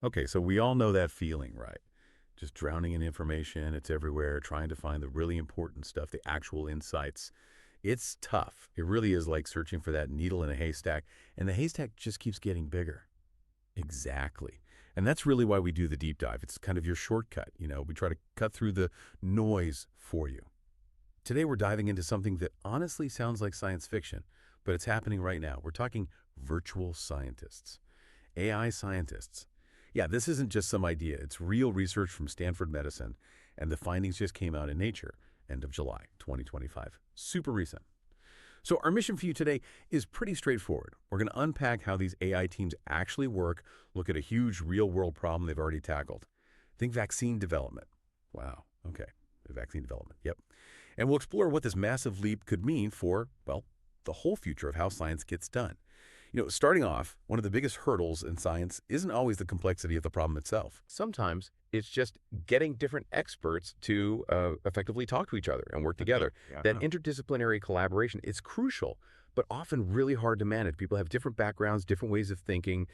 Okay, so we all know that feeling, right? Just drowning in information, it's everywhere, trying to find the really important stuff, the actual insights. It's tough. It really is like searching for that needle in a haystack, and the haystack just keeps getting bigger. Exactly. And that's really why we do the deep dive. It's kind of your shortcut. We try to cut through the noise for you. Today, we're diving into something that honestly sounds like science fiction, but it's happening right now. We're talking virtual scientists, AI scientists. Yeah, this isn't just some idea. It's real research from Stanford Medicine, and the findings just came out in Nature, end of July 2025. Super recent. So our mission for you today is pretty straightforward. We're going to unpack how these AI teams actually work, look at a huge real-world problem they've already tackled. Think vaccine development. Wow, okay, vaccine development, yep. And we'll explore what this massive leap could mean for, well, the whole future of how science gets done. Starting off, one of the biggest hurdles in science isn't always the complexity of the problem itself. Sometimes it's just getting different experts to effectively talk to each other and work together. Yeah. That interdisciplinary collaboration is crucial, but often really hard to manage. People have different backgrounds, different ways of thinking,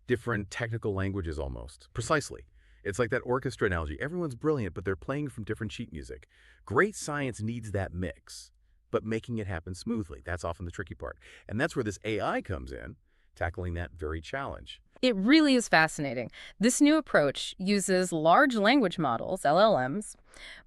different technical languages almost. Precisely. It's like that orchestra analogy. Everyone's brilliant, but they're playing from different sheet music. Great science needs that mix, but making it happen smoothly, that's often the tricky part. And that's where this AI comes in, tackling that very challenge. It really is fascinating. This new approach uses large language models, LLMs,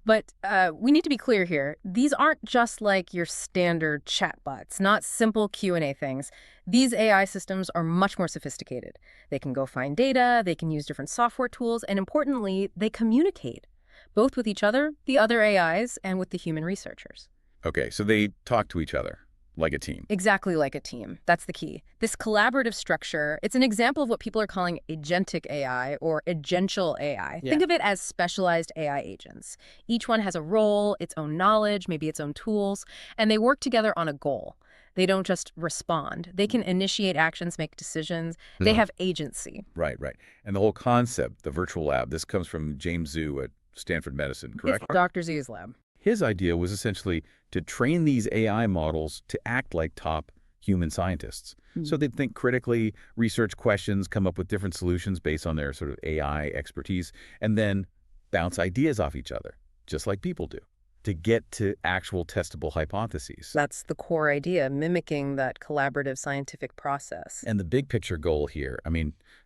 but we need to be clear here. These aren't just like your standard chatbots, not simple Q&A things. These AI systems are much more sophisticated. They can go find data, they can use different software tools, and importantly, they communicate, both with each other, the other AIs, and with the human researchers. Okay, so they talk to each other like a team. Exactly like a team. That's the key. This collaborative structure, it's an example of what people are calling agentic AI or agential AI. Yeah. Think of it as specialized AI agents. Each one has a role, its own knowledge, maybe its own tools, and they work together on a goal. They don't just respond. They can initiate actions, make decisions. They have agency. Right, right. And the whole concept, the virtual lab, this comes from James Zhu at Stanford Medicine, correct? It's Dr. Z's lab. His idea was essentially to train these AI models to act like top human scientists. So they'd think critically, research questions, come up with different solutions based on their sort of AI expertise, and then bounce ideas off each other, just like people do, to get to actual testable hypotheses. That's the core idea, mimicking that collaborative scientific process. And the big picture goal here,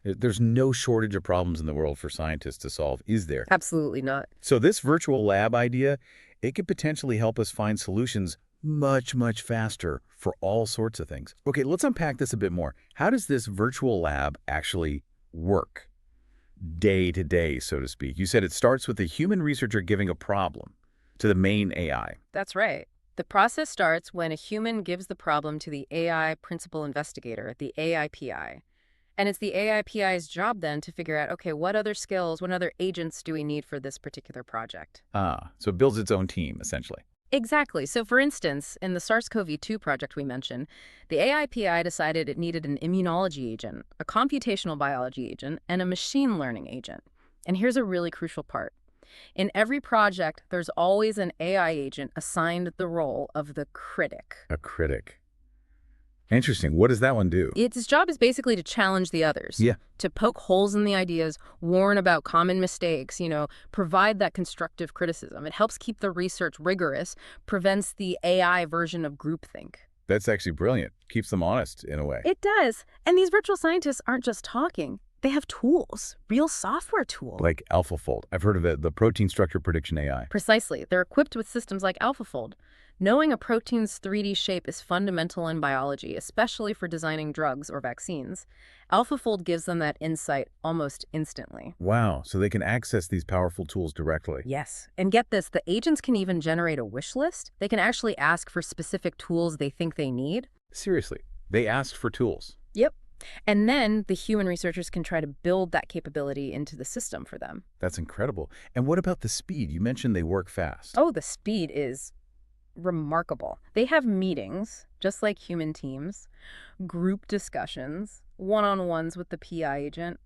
there's no shortage of problems in the world for scientists to solve, is there? Absolutely not. So this virtual lab idea, it could potentially help us find solutions much, much faster for all sorts of things. Okay, let's unpack this a bit more. How does this virtual lab actually work day to day, so to speak? You said it starts with the human researcher giving a problem to the main AI. That's right. The process starts when a human gives the problem to the AI principal investigator, the AI PI. And it's the AI PI's job then to figure out, okay, what other skills, what other agents do we need for this particular project? So it builds its own team, essentially. Exactly. So for instance, in the SARS-CoV-2 project we mentioned, the AI PI decided it needed an immunology agent, a computational biology agent, and a machine learning agent. And here's a really crucial part. In every project, there's always an AI agent assigned the role of the critic. A critic. Interesting. What does that one do? Its job is basically to challenge the others. Yeah. To poke holes in the ideas, warn about common mistakes, provide that constructive criticism. It helps keep the research rigorous, prevents the AI version of groupthink. That's actually brilliant. Keeps them honest, in a way. It does. And these virtual scientists aren't just talking. They have tools, real software tools. Like AlphaFold. I've heard of it, the protein structure prediction AI. Precisely. They're equipped with systems like AlphaFold. Knowing a protein's 3D shape is fundamental in biology, especially for designing drugs or vaccines. AlphaFold gives them that insight almost instantly. Wow, so they can access these powerful tools directly. Yes. And get this, the agents can even generate a wish list. They can actually ask for specific tools they think they need. Seriously, they asked for tools. Yep. And then the human researchers can try to build that capability into the system for them. That's incredible. And what about the speed? You mentioned they work fast. Oh, the speed is remarkable. They have meetings, just like human teams, group discussions, one-on-ones with the PI agent.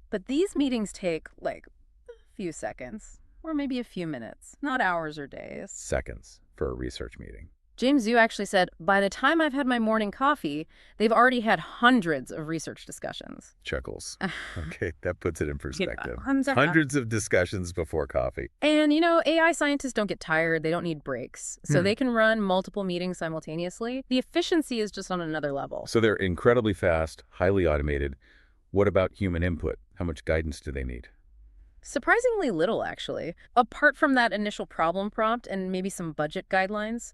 But these meetings take, like, a few seconds, or maybe a few minutes, not hours or days. Seconds for a research meeting. James Zhu actually said, by the time I've had my morning coffee, they've already had hundreds of research discussions. Chuckles. Okay, that puts it in perspective. Hundreds. Hundreds of discussions before coffee. And, AI scientists don't get tired. They don't need breaks. So they can run multiple meetings simultaneously. The efficiency is just on another level. So they're incredibly fast, highly automated. What about human input? How much guidance do they need? Surprisingly little, actually. Apart from that initial problem prompt and maybe some budget guidelines,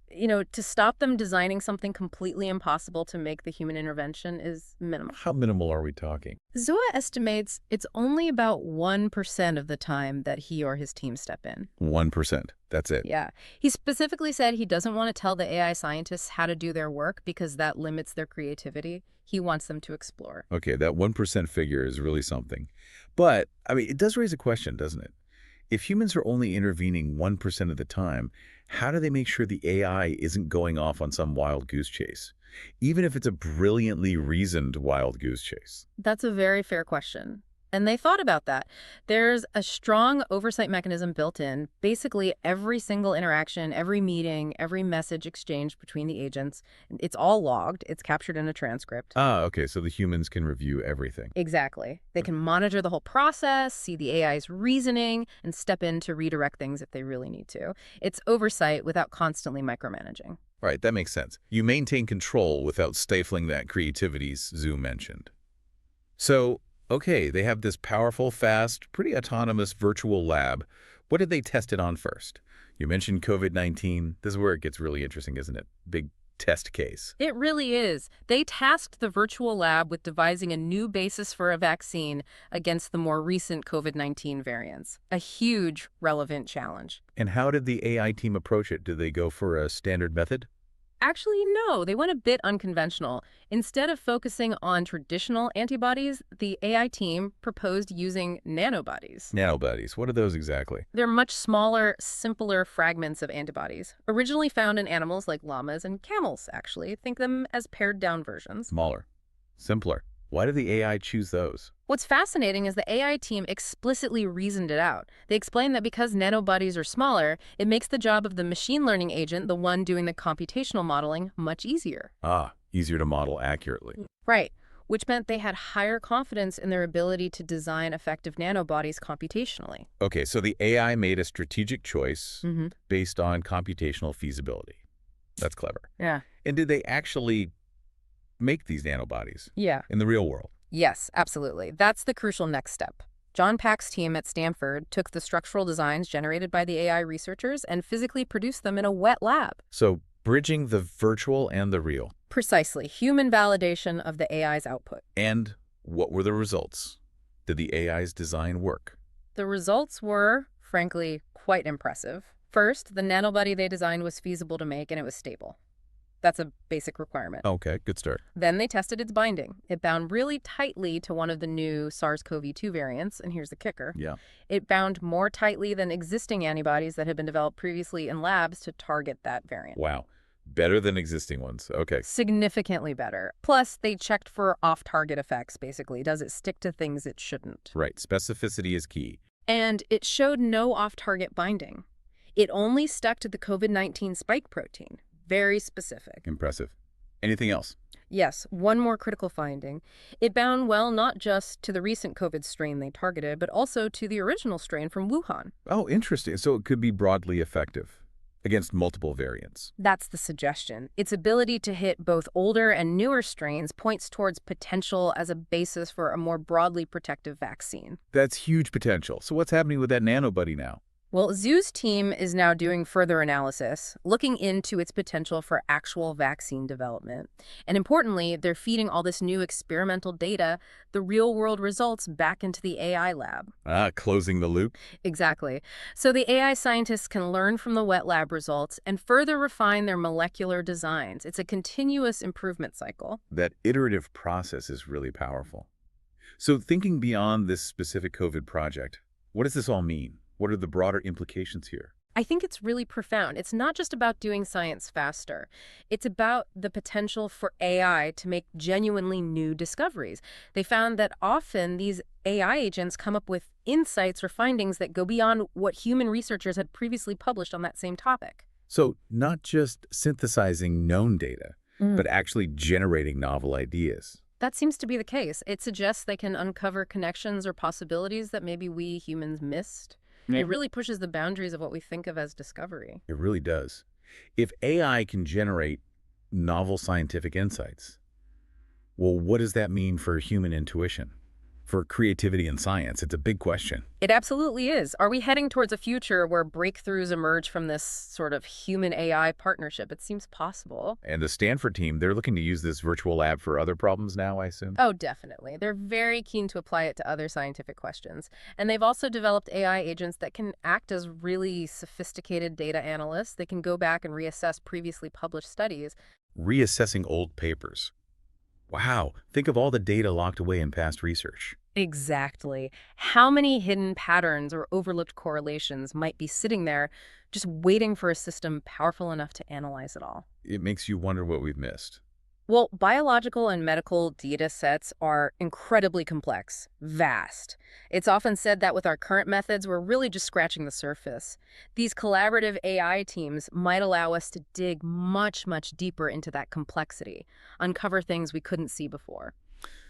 to stop them designing something completely impossible to make the human intervention is minimal. How minimal are we talking? Zoa estimates it's only about 1% of the time that he or his team step in. 1%. That's it. Yeah. He specifically said he doesn't want to tell the AI scientists how to do their work because that limits their creativity. He wants them to explore. Okay, that 1% figure is really something. But, it does raise a question, doesn't it? If humans are only intervening 1% of the time, how do they make sure the AI isn't going off on some wild goose chase? Even if it's a brilliantly reasoned wild goose chase. That's a very fair question. And they thought about that. There's a strong oversight mechanism built in. Basically, every single interaction, every meeting, every message exchanged between the agents, it's all logged. It's captured in a transcript. Ah, okay, so the humans can review everything. Exactly. They can monitor the whole process, see the AI's reasoning, and step in to redirect things if they really need to. It's oversight without constantly micromanaging. Right, that makes sense. You maintain control without stifling that creativity Zhu mentioned. So, okay, they have this powerful, fast, pretty autonomous virtual lab. What did they test it on first? You mentioned COVID-19. This is where it gets really interesting, isn't it? Big test case. It really is. They tasked the virtual lab with devising a new basis for a vaccine against the more recent COVID-19 variants. A huge, relevant challenge. And how did the AI team approach it? Did they go for a standard method? Actually, no. They went a bit unconventional. Instead of focusing on traditional antibodies, the AI team proposed using nanobodies. Nanobodies. What are those exactly? They're much smaller, simpler fragments of antibodies, originally found in animals like llamas and camels, actually. Think them as pared-down versions. Smaller. Simpler. Why did the AI choose those? What's fascinating is the AI team explicitly reasoned it out. They explained that because nanobodies are smaller, it makes the job of the machine learning agent, the one doing the computational modeling, much easier. Ah, easier to model accurately. Right, which meant they had higher confidence in their ability to design effective nanobodies computationally. Okay, so the AI made a strategic choice based on computational feasibility. That's clever. Yeah. And did they actually make these nanobodies? Yeah. In the real world? Yes, absolutely. That's the crucial next step. John Pack's team at Stanford took the structural designs generated by the AI researchers and physically produced them in a wet lab. So bridging the virtual and the real. Precisely. Human validation of the AI's output. And what were the results? Did the AI's design work? The results were, frankly, quite impressive. First, the nanobody they designed was feasible to make and it was stable. That's a basic requirement. Okay, good start. Then they tested its binding. It bound really tightly to one of the new SARS-CoV-2 variants, and here's the kicker. Yeah. It bound more tightly than existing antibodies that had been developed previously in labs to target that variant. Wow. Better than existing ones. Okay. Significantly better. Plus, they checked for off-target effects, basically. Does it stick to things it shouldn't? Right. Specificity is key. And it showed no off-target binding. It only stuck to the COVID-19 spike protein. Very specific. Impressive. Anything else? Yes, one more critical finding. It bound well not just to the recent COVID strain they targeted, but also to the original strain from Wuhan. Oh, interesting. So it could be broadly effective against multiple variants. That's the suggestion. Its ability to hit both older and newer strains points towards potential as a basis for a more broadly protective vaccine. That's huge potential. So what's happening with that nanobody now? Well, Zhu's team is now doing further analysis, looking into its potential for actual vaccine development. And importantly, they're feeding all this new experimental data, the real-world results, back into the AI lab. Ah, closing the loop? Exactly. So the AI scientists can learn from the wet lab results and further refine their molecular designs. It's a continuous improvement cycle. That iterative process is really powerful. So thinking beyond this specific COVID project, what does this all mean? What are the broader implications here? I think it's really profound. It's not just about doing science faster. It's about the potential for AI to make genuinely new discoveries. They found that often these AI agents come up with insights or findings that go beyond what human researchers had previously published on that same topic. So not just synthesizing known data, but actually generating novel ideas. That seems to be the case. It suggests they can uncover connections or possibilities that maybe we humans missed. It really pushes the boundaries of what we think of as discovery. It really does. If AI can generate novel scientific insights, well, what does that mean for human intuition? For creativity in science? It's a big question. It absolutely is. Are we heading towards a future where breakthroughs emerge from this sort of human-AI partnership? It seems possible. And the Stanford team, they're looking to use this virtual lab for other problems now, I assume? Oh, definitely. They're very keen to apply it to other scientific questions. And they've also developed AI agents that can act as really sophisticated data analysts. They can go back and reassess previously published studies. Reassessing old papers. Wow, think of all the data locked away in past research. Exactly. How many hidden patterns or overlooked correlations might be sitting there just waiting for a system powerful enough to analyze it all? It makes you wonder what we've missed. Well, biological and medical data sets are incredibly complex, vast. It's often said that with our current methods, we're really just scratching the surface. These collaborative AI teams might allow us to dig much, much deeper into that complexity, uncover things we couldn't see before.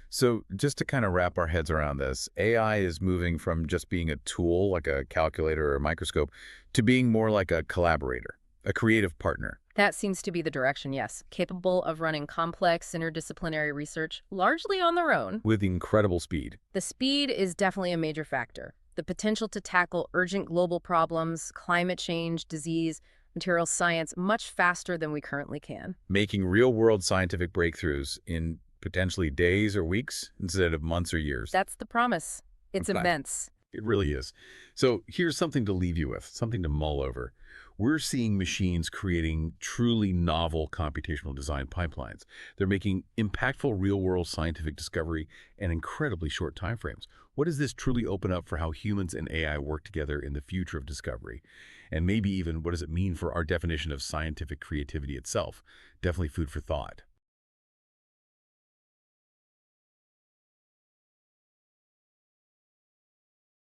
So just to kind of wrap our heads around this, AI is moving from just being a tool like a calculator or a microscope to being more like a collaborator, a creative partner. That seems to be the direction, yes. Capable of running complex interdisciplinary research largely on their own. With incredible speed. The speed is definitely a major factor. The potential to tackle urgent global problems, climate change, disease, materials science much faster than we currently can. Making real-world scientific breakthroughs in potentially days or weeks instead of months or years. That's the promise. It's Okay. immense. It really is. So here's something to leave you with, something to mull over. We're seeing machines creating truly novel computational design pipelines. They're making impactful real-world scientific discovery in incredibly short timeframes. What does this truly open up for how humans and AI work together in the future of discovery? And maybe even what does it mean for our definition of scientific creativity itself? Definitely food for thought.